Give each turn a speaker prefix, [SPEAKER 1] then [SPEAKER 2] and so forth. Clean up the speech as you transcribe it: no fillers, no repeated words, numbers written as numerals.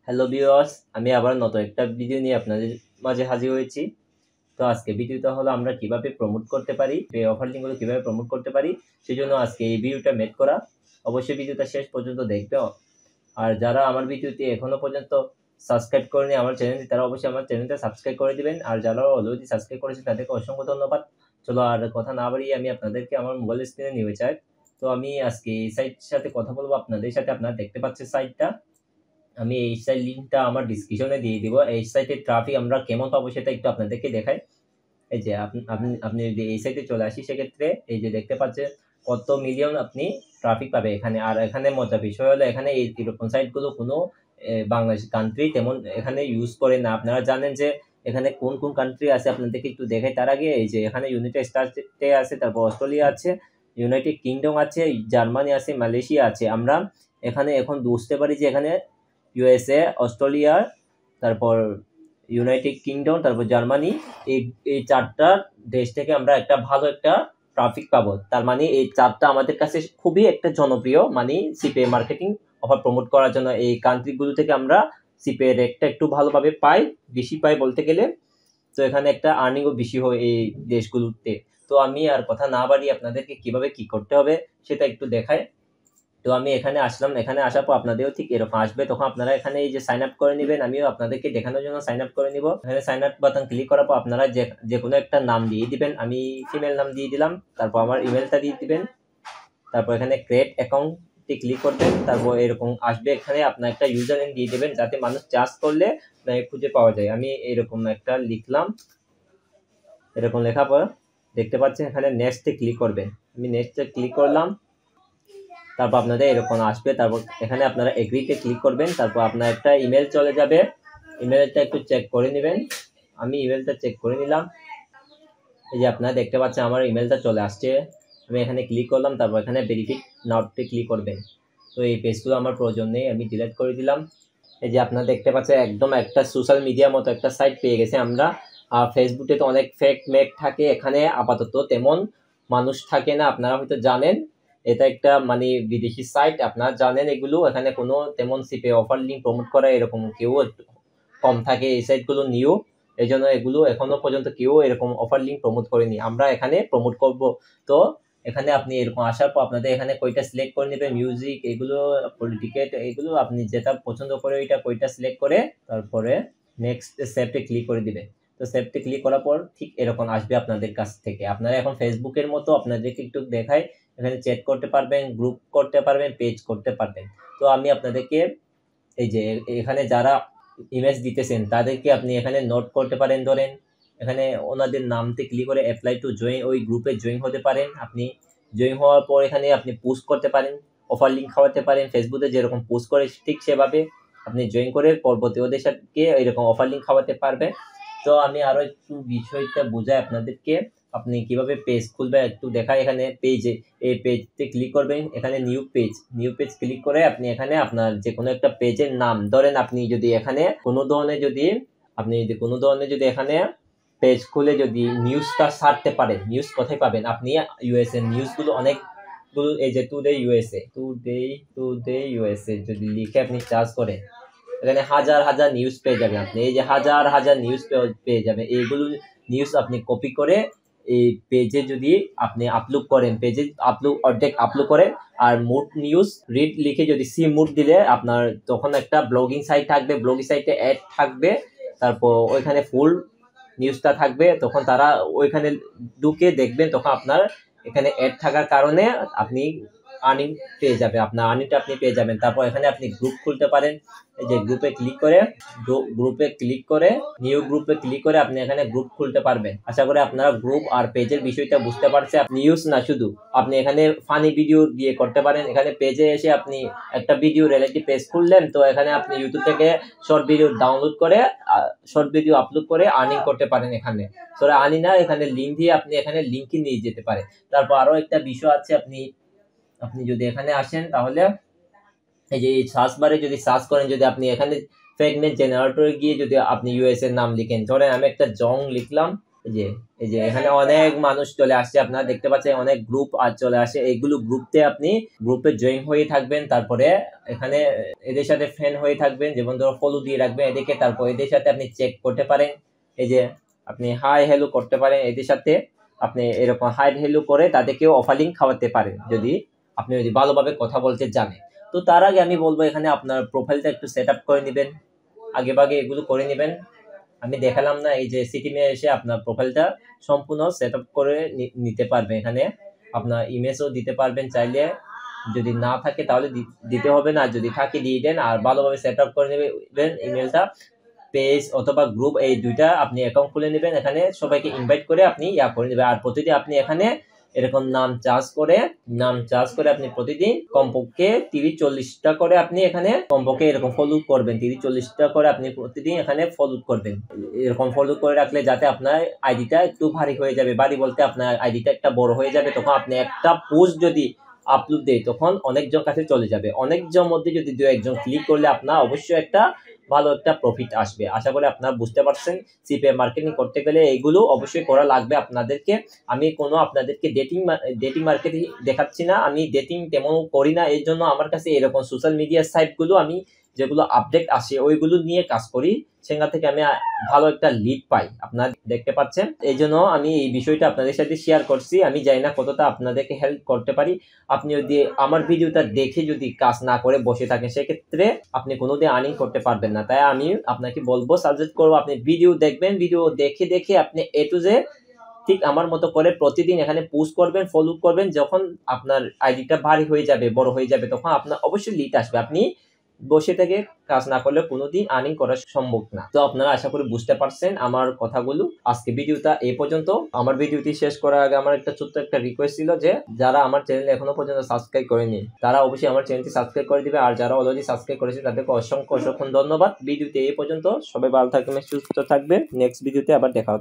[SPEAKER 1] Hello viewers, আমি আবার নতুন একটা ভিডিও নিয়ে আপনাদের মাঝে হাজির হয়েছি। তো আজকে ভিডিওটা হলো আমরা কিভাবে প্রমোট করতে পারি, অফার লিঙ্কগুলো কিভাবে প্রমোট করতে পারি, সেজন্য আজকে এই ভিডিওটা মেক করা। অবশ্যই ভিডিওটা শেষ পর্যন্ত দেখবে। আর যারা আমার ভিডিওটি এখনো পর্যন্ত সাবস্ক্রাইব করেনি আমার চ্যানেলটি, তারা অবশ্যই আমার চ্যানেলটা সাবস্ক্রাইব করে দিবেন। আর যারা অলরেডি সাবস্ক্রাইব করেছে তাদেরকে অসংখ্য ধন্যবাদ। চলো আর কথা না বাড়িয়ে আমি আপনাদেরকে আমার মোবাইল স্ক্রিনে নিয়ে যাই। তো আমি আজকে এই সাইটের সাথে কথা বলবো আপনাদের সাথে। আপনারা দেখতে পাচ্ছেন সাইটটা, আমি এই সাইট লিঙ্কটা আমার ডিসক্রিপশনে দিয়ে দিব। এই সাইটের ট্রাফিক আমরা কেমন পাবো সেটা একটু আপনাদেরকে দেখাই। এই যে আপনি যদি এই সাইটে চলে আসি, সেক্ষেত্রে এই যে দেখতে পাচ্ছেন কত মিলিয়ন আপনি ট্রাফিক পাবে এখানে। আর এখানে মজার বিষয় হলো এখানে এই এরকম সাইটগুলো কোনো বাংলাদেশ কান্ট্রি তেমন এখানে ইউজ করে না। আপনারা জানেন যে এখানে কোন কোন কান্ট্রি আছে, আপনাদেরকে একটু দেখাই। তার আগে এই যে এখানে ইউনাইটেড স্টেটে আছে, তারপর অস্ট্রেলিয়া আছে, ইউনাইটেড কিংডম আছে, জার্মানি আছে, মালয়েশিয়া আছে। আমরা এখানে এখন বুঝতে পারি যে এখানে ইউএসএ, অস্ট্রেলিয়া, তারপর ইউনাইটেড কিংডম, তারপর জার্মানি, এই এই চারটা দেশ থেকে আমরা একটা ভালো একটা ট্রাফিক পাবো। তার মানে এই চারটা আমাদের কাছে খুবই একটা জনপ্রিয়, মানে সিপিএ মার্কেটিং অফার প্রমোট করার জন্য এই কান্ট্রিগুলো থেকে আমরা সিপিএ রেটটা একটু ভালোভাবে পাই, বেশি পাই বলতে গেলে। তো এখানে একটা আর্নিংও বেশি হয় এই দেশগুলোতে। তো আমি আর কথা না বাড়িয়ে আপনাদেরকে কিভাবে কি করতে হবে সেটা একটু দেখায়। তো আমি এখানে আসলাম, এখানে আসার পর আপনাদেরও ঠিক এরকম আসবে, তখন আপনারা এখানে এই যে সাইন আপ করে নেবেন। আমিও আপনাদেরকে দেখানোর জন্য সাইন আপ করে নিব। এখানে সাইন আপ বাটন ক্লিক করার পর আপনারা যে কোনো একটা নাম দিয়ে দিবেন। আমি ফিমেল নাম দিয়ে দিলাম, তারপর আমার ইমেলটা দিয়ে দিবেন, তারপর এখানে ক্রিয়েট অ্যাকাউন্টে ক্লিক করবেন। তারপর এরকম আসবে, এখানে আপনার একটা ইউজার নেম দিয়ে দেবেন যাতে মানুষ চার্জ করলে খুঁজে পাওয়া যায়। আমি এরকম একটা লিখলাম, এরকম লেখার পর দেখতে পাচ্ছেন এখানে নেক্সটে ক্লিক করবেন। আমি নেক্সটে ক্লিক করলাম, তারপর আপনাদের এরকম আসবে। তারপর এখানে আপনারা এগ্রিতে ক্লিক করবেন, তারপর আপনার একটা ইমেল চলে যাবে। ইমেলটা একটু চেক করে নেবেন। আমি ইমেলটা চেক করে নিলাম। এই যে আপনারা দেখতে পাচ্ছেন আমার ইমেলটা চলে আসছে। আমি এখানে ক্লিক করলাম, তারপর এখানে ভেরিফাই নাওতে ক্লিক করবেন। তো এই পেজগুলো আমার প্রয়োজন নেই, আমি ডিলিট করে দিলাম। এই যে আপনারা দেখতে পাচ্ছেন একদম একটা সোশ্যাল মিডিয়ার মতো একটা সাইট পেয়ে গেছে আমরা। ফেসবুকে তো অনেক ফেক মেক থাকে, এখানে আপাতত তেমন মানুষ থাকে না, আপনারা হয়তো জানেন। এটা একটা মানে বিদেশি সাইট, আপনারা জানেন এগুলো। এখানে কোনো তেমন সিপে অফার লিঙ্ক প্রমোট করা এরকম কেউ একটু কম থাকে এই সাইটগুলো নিয়েও। এই জন্য এগুলো এখনো পর্যন্ত কেউ এরকম অফার লিঙ্ক প্রমোট করেনি, আমরা এখানে প্রমোট করব। তো এখানে আপনি এরকম আসার পর আপনাদের এখানে কয়টা সিলেক্ট করে নেবেন, মিউজিক এগুলো, পলিটিকেট এগুলো, আপনি যেটা পছন্দ করে ওইটা কয়টা সিলেক্ট করে তারপরে নেক্সট সেভে ক্লিক করে দিবেন। তো সেভে ক্লিক করার পর ঠিক এরকম আসবে আপনাদের কাছ থেকে। আপনারা এখন ফেসবুকের মতো আপনাদেরকে একটু দেখায়, এখানে চ্যাট করতে পারবেন, গ্রুপ করতে পারবেন, পেজ করতে পারবেন। তো আমি আপনাদেরকে এই যে এখানে যারা ইমেজ দিতেছেন তাদেরকে আপনি এখানে নোট করতে পারেন। ধরেন এখানে ওনাদের নামতে ক্লিক করে অ্যাপ্লাই টু জয়েন, ওই গ্রুপে জয়েন হতে পারেন। আপনি জয়েন হওয়ার পর এখানে আপনি পোস্ট করতে পারেন, অফার লিঙ্ক খাওয়াতে পারেন। ফেসবুকে যেরকম পোস্ট করে ঠিক সেভাবে আপনি জয়েন করে পরবর্তী ওদের সাথে এরকম অফার লিঙ্ক খাওয়াতে পারবেন। তো আমি আরো একটু বিষয়টা বোঝাই আপনাদেরকে, আপনি কিভাবে পেজ খুলবে একটু দেখাই। এখানে পেজে, এই পেজতে ক্লিক করবেন, এখানে নিউ পেজ ক্লিক করে আপনি এখানে আপনার যে কোনো একটা পেজের নাম ধরেন, আপনি যদি এখানে কোনো ধরনের যদি এখানে পেজ খুলে যদি নিউজটা ছাড়তে পারেন, নিউজ কোথায় পাবেন আপনি? ইউএসএ নিউজগুলো অনেকগুলো, এই যে টুডে ইউএসএ যদি লিখে আপনি সার্চ করেন, এখানে হাজার হাজার নিউজ পেয়ে যাবেন আপনি। এই যে হাজার হাজার নিউজ পেয়ে যাবেন। এইগুলো নিউজ আপনি কপি করে এই পেজে যদি আপনি আপলোড করেন, পেজে অর্ধেক আপলোড করেন, আর মুড নিউজ রিড লিখে যদি সি মুড দিলে আপনার তখন একটা ব্লগিং সাইট থাকবে, ব্লগিং সাইটে অ্যাড থাকবে, তারপর ওইখানে ফুল নিউজটা থাকবে। তখন তারা ওইখানে ঢুকে দেখবেন, তখন আপনার এখানে অ্যাড থাকার কারণে আপনি আর্নিং পেয়ে যাবে, আপনার আর্নিংটা আপনি পেয়ে যাবেন। তারপর এখানে আপনি গ্রুপ খুলতে পারেন। এই যে গ্রুপে ক্লিক করে নিউ গ্রুপে ক্লিক করে আপনি এখানে গ্রুপ খুলতে পারবেন। আশা করি আপনারা গ্রুপ আর পেজের বিষয়টা বুঝতে পারছেন। নিউজ না শুধু, আপনি এখানে ফানি ভিডিও দিয়ে করতে পারেন। এখানে পেজে এসে আপনি একটা ভিডিও রিলেটিভ পেজ খুললেন, তো এখানে আপনি ইউটিউব থেকে শর্ট ভিডিও ডাউনলোড করে শর্ট ভিডিও আপলোড করে আর্নিং করতে পারেন। এখানে সরি আর্নিং না, এখানে লিঙ্ক দিয়ে আপনি এখানে লিঙ্কে নিয়ে যেতে পারেন। তারপর আরো একটা বিষয় আছে, আপনি যদি এখানে আসেন তাহলে এই যে সার্চ বারে যদি সার্চ করেন, যদি আপনি এখানে ফেক নেম জেনারেটরে গিয়ে যদি আপনি ইউএস এর নাম লিখেন, ধরেন আমি একটা জং লিখলাম, এই যে এখানে অনেক মানুষ চলে আসছে, আপনারা দেখতে পাচ্ছেন অনেক গ্রুপ আর চলে আসে। এইগুলো গ্রুপতে আপনি গ্রুপে জয়েন হয়ে থাকবেন, তারপরে এখানে এদের সাথে ফ্রেন্ড হয়ে থাকবেন, যেমন ধরো ফলো দিয়ে রাখবেন এদেরকে, তারপর এদের সাথে আপনি চেক করতে পারেন। এই যে আপনি হাই হ্যালো করতে পারেন এদের সাথে, আপনি এরকম হাই হ্যালো করে তাদেরকেও অফার লিঙ্ক খাওয়াতে পারেন যদি আপনি ভালোভাবে কথা বলতে জানেন। তো তার আগে আমি বলবো এখানে আপনার প্রোফাইলটা একটু সেট আপ করে নেবেন, আগে ভাগে এগুলো করে নেবেন। আমি দেখালাম না, এই যে সিটিমে এসে আপনার প্রোফাইলটা সম্পূর্ণ সেট আপ করে নিতে পারবেন। এখানে আপনার ইমেজও দিতে পারবেন চাইলে, যদি না থাকে তাহলে দিতে হবে না, যদি থাকে দিয়ে দেন। আর ভালোভাবে সেট আপ করে নেবেন ইমেলটা, পেজ অথবা গ্রুপ এই দুইটা আপনি অ্যাকাউন্ট খুলে নেবেন, এখানে সবাইকে ইনভাইট করে আপনি করে নেবেন। আর প্রতিদিন আপনি এখানে এরকম নাম চার্জ করে আপনি প্রতিদিন কমপক্ষে 30-40টা করে আপনি এখানে কমপক্ষে এরকম ফলো করবেন, 30-40টা করে আপনি প্রতিদিন এখানে ফলো করবেন। এরকম ফলো করে রাখলে যাতে আপনার আইডিটা একটু ভারী হয়ে যাবে, ভারী বলতে আপনার আইডিটা একটা বড় হয়ে যাবে, তখন আপনি একটা পোস্ট যদি আপলোড দেয় তখন অনেকজন কাছে চলে যাবে। অনেকজন মধ্যে যদি 2-1 জন ক্লিক করলে আপনার অবশ্যই একটা ভালো একটা প্রফিট আসবে। আশা করি আপনারা বুঝতে পারছেন। সিপিএম মার্কেটিং করতে গেলে এগুলো অবশ্যই করা লাগবে আপনাদেরকে। আমি কোনো আপনাদেরকে ডেটিং মার্কেটিং দেখাচ্ছি না, আমি ডেটিং তেমন করি না, এর জন্য আমার কাছে এরকম সোশ্যাল মিডিয়া সাইটগুলো আমি যেগুলো আপডেট আসে ওইগুলো নিয়ে কাজ করি, সেখান থেকে আমি ভালো একটা লিড পাই, আপনারা দেখতে পাচ্ছেন। এই জন্য আমি এই বিষয়টা আপনাদের সাথে শেয়ার করছি। আমি জানি না কতটা আপনাদেরকে হেল্প করতে পারি। আপনি যদি আমার ভিডিওটা দেখে যদি কাজ না করে বসে থাকেন সেক্ষেত্রে আপনি কোনোদিন আর্নিং করতে পারবেন না। তাই আমি আপনাকে বলবো, সাজেস্ট করবো আপনি ভিডিও দেখবেন, ভিডিও দেখে আপনি A to Z ঠিক আমার মতো করে প্রতিদিন এখানে পোস্ট করবেন, ফলো করবেন। যখন আপনার আইডিটা ভারী হয়ে যাবে, বড় হয়ে যাবে, তখন আপনার অবশ্যই লিড আসবে। আপনি বসে থেকে কাজ না করলে কোনোদিন আর্নিং করা সম্ভব না। তো আপনারা আশা করি বুঝতে পারছেন আমার কথাগুলো। আজকে ভিডিওটা এই পর্যন্ত। আমার ভিডিওটি শেষ করার আগে আমার একটা ছোট্ট একটা রিকোয়েস্ট ছিল যে যারা আমার চ্যানেল এখনো পর্যন্ত সাবস্ক্রাইব করেনি তারা অবশ্যই আমার চ্যানেলটি সাবস্ক্রাইব করে দিবে, আর যারা অলরেডি সাবস্ক্রাইব করেছে তাদেরকে অসংখ্য ধন্যবাদ। ভিডিওতে এই পর্যন্ত। সবাই ভালো থাকবেন, সুস্থ থাকবেন। নেক্সট ভিডিওতে আবার দেখা হবে।